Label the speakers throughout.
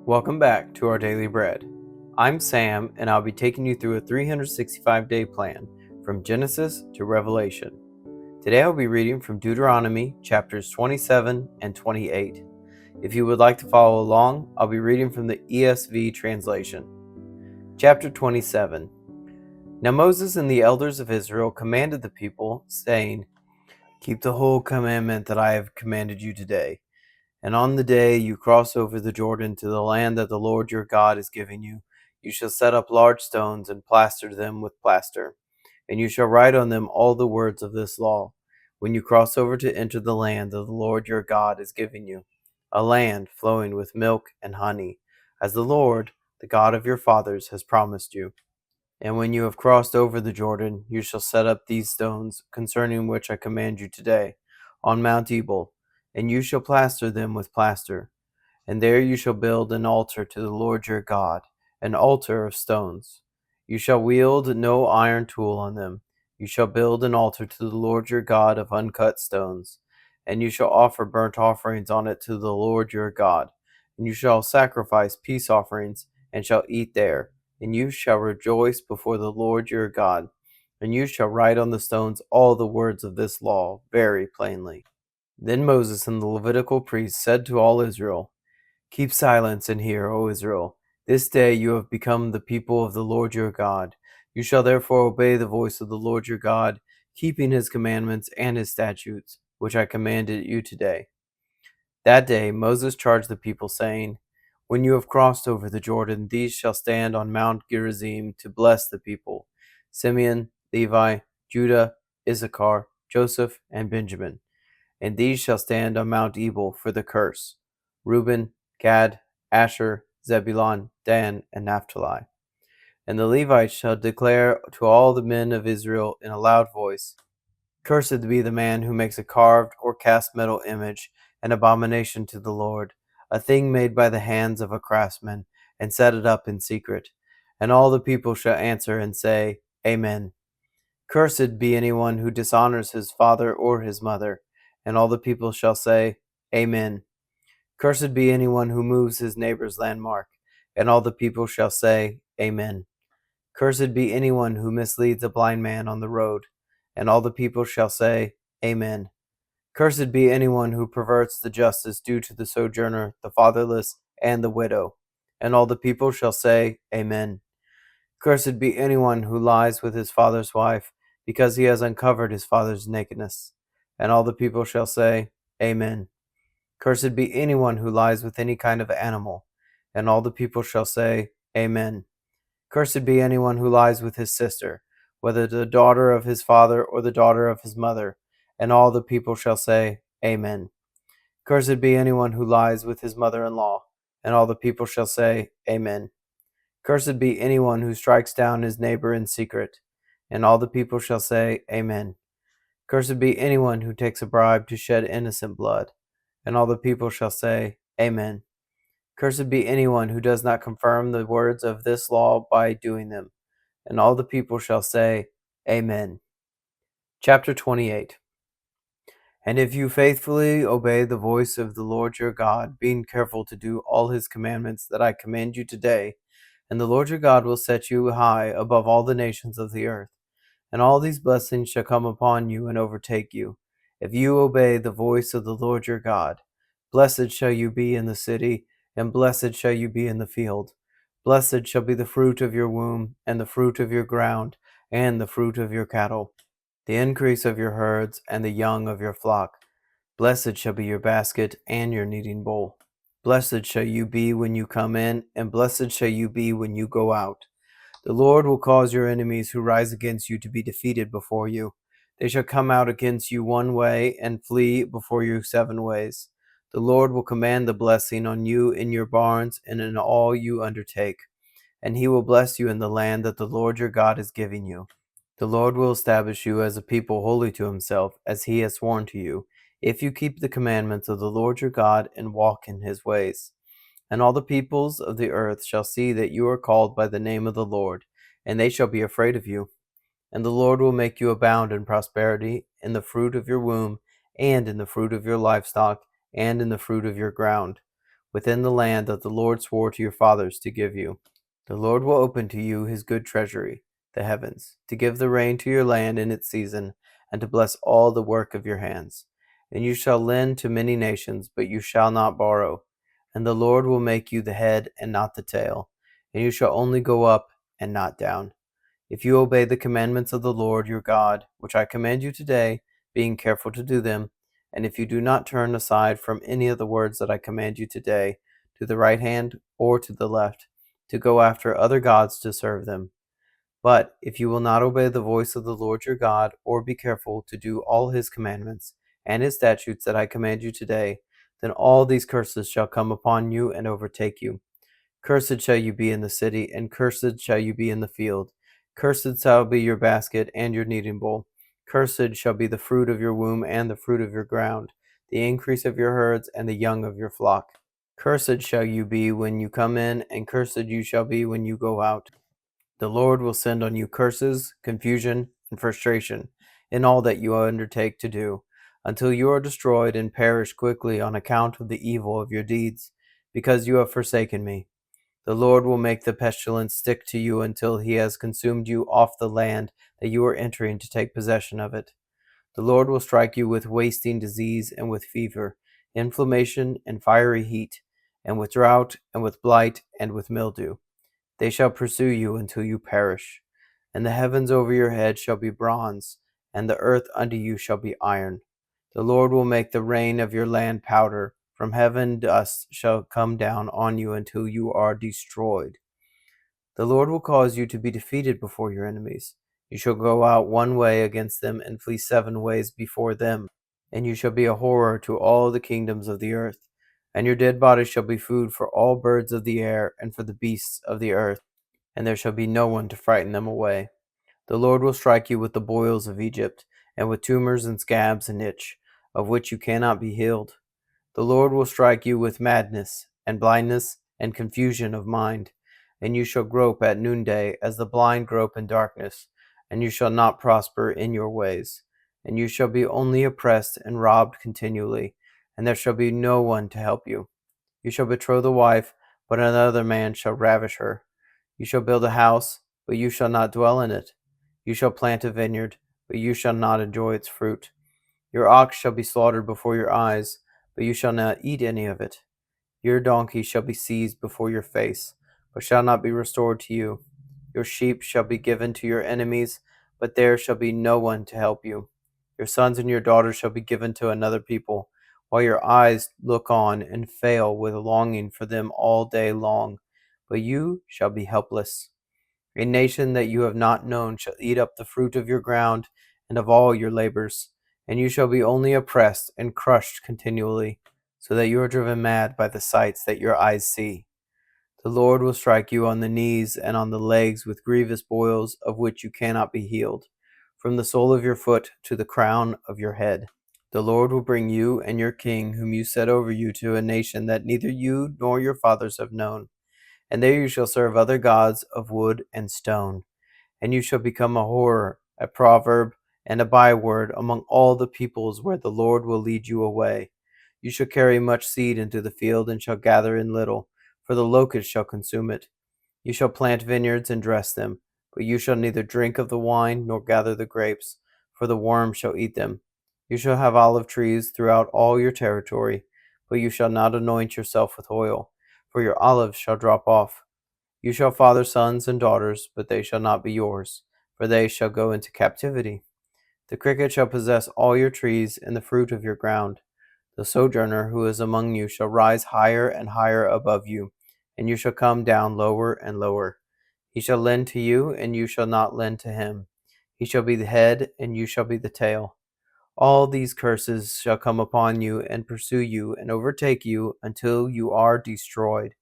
Speaker 1: Welcome back to our Daily Bread. I'm Sam, and I'll be taking you through a 365-day plan from Genesis to Revelation. Today I'll be reading from Deuteronomy chapters 27 and 28. If you would like to follow along, I'll be reading from the ESV translation. Chapter 27. Now Moses and the elders of Israel commanded the people, saying, "Keep the whole commandment that I have commanded you today. And on the day you cross over the Jordan to the land that the Lord your God is giving you, you shall set up large stones and plaster them with plaster. And you shall write on them all the words of this law, when you cross over to enter the land that the Lord your God is giving you, a land flowing with milk and honey, as the Lord, the God of your fathers, has promised you. And when you have crossed over the Jordan, you shall set up these stones, concerning which I command you today, on Mount Ebal, and you shall plaster them with plaster. And there you shall build an altar to the Lord your God, an altar of stones. You shall wield no iron tool on them. You shall build an altar to the Lord your God of uncut stones, and you shall offer burnt offerings on it to the Lord your God. And you shall sacrifice peace offerings, and shall eat there. And you shall rejoice before the Lord your God. And you shall write on the stones all the words of this law very plainly." Then Moses and the Levitical priests said to all Israel, "Keep silence and hear, O Israel. This day you have become the people of the Lord your God. You shall therefore obey the voice of the Lord your God, keeping his commandments and his statutes, which I commanded you today." That day Moses charged the people, saying, "When you have crossed over the Jordan, these shall stand on Mount Gerizim to bless the people: Simeon, Levi, Judah, Issachar, Joseph, and Benjamin. And these shall stand on Mount Ebal for the curse: Reuben, Gad, Asher, Zebulun, Dan, and Naphtali. And the Levites shall declare to all the men of Israel in a loud voice, 'Cursed be the man who makes a carved or cast metal image, an abomination to the Lord, a thing made by the hands of a craftsman, and set it up in secret.' And all the people shall answer and say, Amen. Cursed be anyone who dishonors his father or his mother." And all the people shall say, Amen. "Cursed be anyone who moves his neighbor's landmark." And all the people shall say, Amen. "Cursed be anyone who misleads a blind man on the road." And all the people shall say, Amen. "Cursed be anyone who perverts the justice due to the sojourner, the fatherless, and the widow." And all the people shall say, Amen. "Cursed be anyone who lies with his father's wife, because he has uncovered his father's nakedness." And all the people shall say, Amen. "Cursed be anyone who lies with any kind of animal." And all the people shall say, Amen. "Cursed be anyone who lies with his sister, whether the daughter of his father or the daughter of his mother." And all the people shall say, Amen. "Cursed be anyone who lies with his mother-in-law." And all the people shall say, Amen. "Cursed be anyone who strikes down his neighbor in secret." And all the people shall say, Amen. "Cursed be anyone who takes a bribe to shed innocent blood." And all the people shall say, Amen. "Cursed be anyone who does not confirm the words of this law by doing them." And all the people shall say, Amen. Chapter 28. And if you faithfully obey the voice of the Lord your God, being careful to do all his commandments that I command you today, and the Lord your God will set you high above all the nations of the earth. And all these blessings shall come upon you and overtake you, if you obey the voice of the Lord your God. Blessed shall you be in the city, and blessed shall you be in the field. Blessed shall be the fruit of your womb, and the fruit of your ground, and the fruit of your cattle, the increase of your herds, and the young of your flock. Blessed shall be your basket and your kneading bowl. Blessed shall you be when you come in, and blessed shall you be when you go out. The Lord will cause your enemies who rise against you to be defeated before you. They shall come out against you one way and flee before you 7 ways. The Lord will command the blessing on you in your barns and in all you undertake. And he will bless you in the land that the Lord your God is giving you. The Lord will establish you as a people holy to himself, as he has sworn to you, if you keep the commandments of the Lord your God and walk in his ways. And all the peoples of the earth shall see that you are called by the name of the Lord, and they shall be afraid of you. And the Lord will make you abound in prosperity, in the fruit of your womb, and in the fruit of your livestock, and in the fruit of your ground, within the land that the Lord swore to your fathers to give you. The Lord will open to you his good treasury, the heavens, to give the rain to your land in its season, and to bless all the work of your hands. And you shall lend to many nations, but you shall not borrow. And the Lord will make you the head and not the tail, and you shall only go up and not down. If you obey the commandments of the Lord your God, which I command you today, being careful to do them, and if you do not turn aside from any of the words that I command you today, to the right hand or to the left, to go after other gods to serve them. But if you will not obey the voice of the Lord your God, or be careful to do all his commandments and his statutes that I command you today, then all these curses shall come upon you and overtake you. Cursed shall you be in the city, and cursed shall you be in the field. Cursed shall be your basket and your kneading bowl. Cursed shall be the fruit of your womb and the fruit of your ground, the increase of your herds and the young of your flock. Cursed shall you be when you come in, and cursed you shall be when you go out. The Lord will send on you curses, confusion, and frustration in all that you undertake to do, until you are destroyed and perish quickly on account of the evil of your deeds, because you have forsaken me. The Lord will make the pestilence stick to you until he has consumed you off the land that you are entering to take possession of it. The Lord will strike you with wasting disease and with fever, inflammation and fiery heat, and with drought and with blight and with mildew. They shall pursue you until you perish. And the heavens over your head shall be bronze, and the earth under you shall be iron. The Lord will make the rain of your land powder. From heaven dust shall come down on you until you are destroyed. The Lord will cause you to be defeated before your enemies. You shall go out one way against them and flee 7 ways before them. And you shall be a horror to all the kingdoms of the earth. And your dead bodies shall be food for all birds of the air and for the beasts of the earth. And there shall be no one to frighten them away. The Lord will strike you with the boils of Egypt, and with tumors and scabs and itch, of which you cannot be healed. The Lord will strike you with madness, and blindness, and confusion of mind. And you shall grope at noonday, as the blind grope in darkness, and you shall not prosper in your ways. And you shall be only oppressed and robbed continually, and there shall be no one to help you. You shall betroth a wife, but another man shall ravish her. You shall build a house, but you shall not dwell in it. You shall plant a vineyard, but you shall not enjoy its fruit. Your ox shall be slaughtered before your eyes, but you shall not eat any of it. Your donkey shall be seized before your face, but shall not be restored to you. Your sheep shall be given to your enemies, but there shall be no one to help you. Your sons and your daughters shall be given to another people, while your eyes look on and fail with longing for them all day long. But you shall be helpless. A nation that you have not known shall eat up the fruit of your ground and of all your labors, and you shall be only oppressed and crushed continually, so that you are driven mad by the sights that your eyes see. The Lord will strike you on the knees and on the legs with grievous boils of which you cannot be healed, from the sole of your foot to the crown of your head. The Lord will bring you and your king, whom you set over you, to a nation that neither you nor your fathers have known. And there you shall serve other gods of wood and stone. And you shall become a horror, a proverb, and a byword among all the peoples where the Lord will lead you away. You shall carry much seed into the field, and shall gather in little, for the locust shall consume it. You shall plant vineyards and dress them, but you shall neither drink of the wine nor gather the grapes, for the worm shall eat them. You shall have olive trees throughout all your territory, but you shall not anoint yourself with oil, for your olives shall drop off. You shall father sons and daughters, but they shall not be yours, for they shall go into captivity. The cricket shall possess all your trees and the fruit of your ground. The sojourner who is among you shall rise higher and higher above you, and you shall come down lower and lower. He shall lend to you, and you shall not lend to him. He shall be the head, and you shall be the tail. All these curses shall come upon you and pursue you and overtake you until you are destroyed,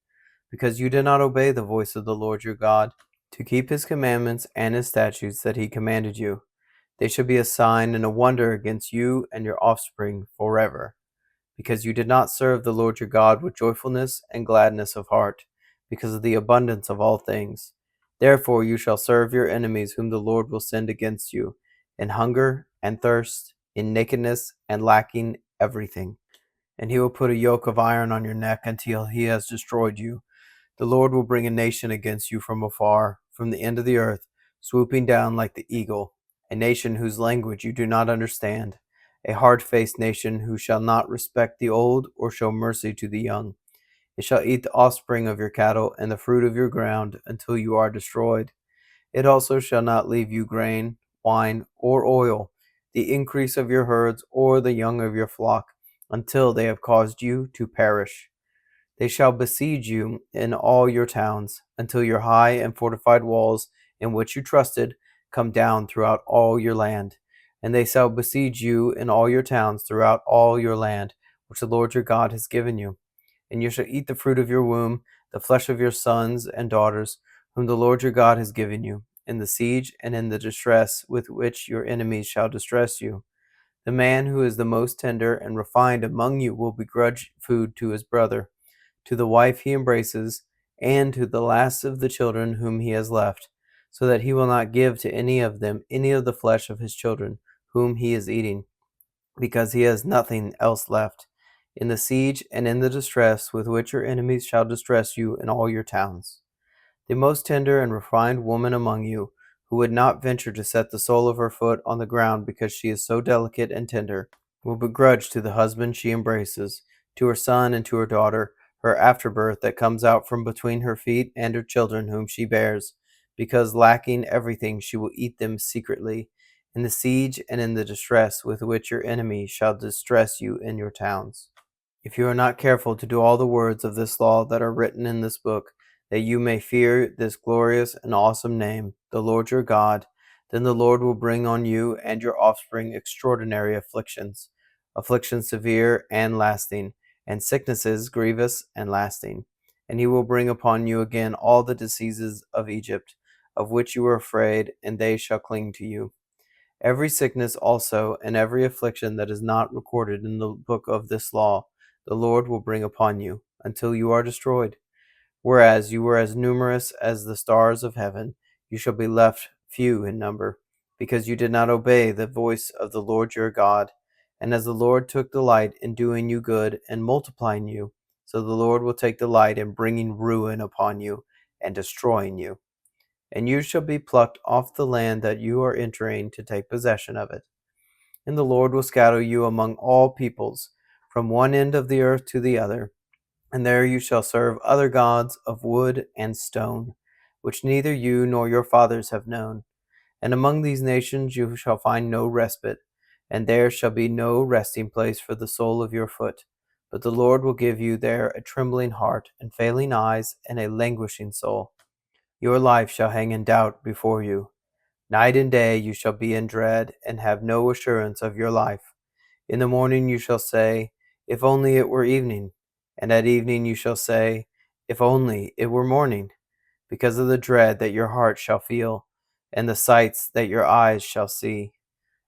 Speaker 1: because you did not obey the voice of the Lord your God, to keep his commandments and his statutes that he commanded you. They shall be a sign and a wonder against you and your offspring forever, because you did not serve the Lord your God with joyfulness and gladness of heart, because of the abundance of all things. Therefore you shall serve your enemies whom the Lord will send against you, in hunger and thirst, in nakedness and lacking everything. and he will put a yoke of iron on your neck until he has destroyed you. The Lord will bring a nation against you from afar, from the end of the earth, swooping down like the eagle, a nation whose language you do not understand, a hard-faced nation who shall not respect the old or show mercy to the young. It shall eat the offspring of your cattle and the fruit of your ground until you are destroyed. It also shall not leave you grain, wine, or oil, the increase of your herds, or the young of your flock, until they have caused you to perish. They shall besiege you in all your towns, until your high and fortified walls, in which you trusted, come down throughout all your land. And they shall besiege you in all your towns throughout all your land, which the Lord your God has given you. And you shall eat the fruit of your womb, the flesh of your sons and daughters, whom the Lord your God has given you, in the siege and in the distress with which your enemies shall distress you. The man who is the most tender and refined among you will begrudge food to his brother, to the wife he embraces, and to the last of the children whom he has left, so that he will not give to any of them any of the flesh of his children, whom he is eating, because he has nothing else left, in the siege and in the distress with which your enemies shall distress you in all your towns. The most tender and refined woman among you, who would not venture to set the sole of her foot on the ground because she is so delicate and tender, will begrudge to the husband she embraces, to her son and to her daughter, her afterbirth that comes out from between her feet and her children whom she bears, because lacking everything she will eat them secretly, in the siege and in the distress with which your enemy shall distress you in your towns. If you are not careful to do all the words of this law that are written in this book, that you may fear this glorious and awesome name, the Lord your God, then the Lord will bring on you and your offspring extraordinary afflictions, afflictions severe and lasting, and sicknesses grievous and lasting. And he will bring upon you again all the diseases of Egypt, of which you were afraid, and they shall cling to you. Every sickness also and every affliction that is not recorded in the book of this law, the Lord will bring upon you, until you are destroyed. Whereas you were as numerous as the stars of heaven, you shall be left few in number, because you did not obey the voice of the Lord your God. And as the Lord took delight in doing you good and multiplying you, so the Lord will take delight in bringing ruin upon you and destroying you. And you shall be plucked off the land that you are entering to take possession of it. And the Lord will scatter you among all peoples, from one end of the earth to the other. And there you shall serve other gods of wood and stone, which neither you nor your fathers have known. And among these nations you shall find no respite, and there shall be no resting place for the sole of your foot. But the Lord will give you there a trembling heart, and failing eyes, and a languishing soul. Your life shall hang in doubt before you. Night and day you shall be in dread, and have no assurance of your life. In the morning you shall say, if only it were evening. And at evening you shall say, if only it were morning, because of the dread that your heart shall feel, and the sights that your eyes shall see.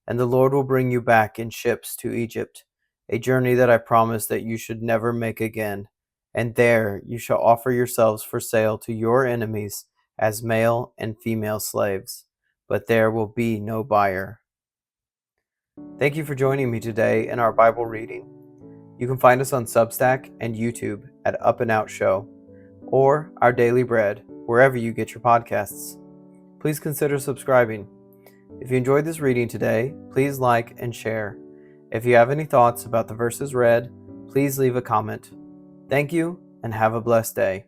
Speaker 1: And the Lord will bring you back in ships to Egypt, a journey that I promised that you should never make again. And there you shall offer yourselves for sale to your enemies as male and female slaves, but there will be no buyer. Thank you for joining me today in our Bible reading. You can find us on Substack and YouTube at Up+Out Show, or Our Daily Bread, wherever you get your podcasts. Please consider subscribing. If you enjoyed this reading today, please like and share. If you have any thoughts about the verses read, please leave a comment. Thank you, and have a blessed day.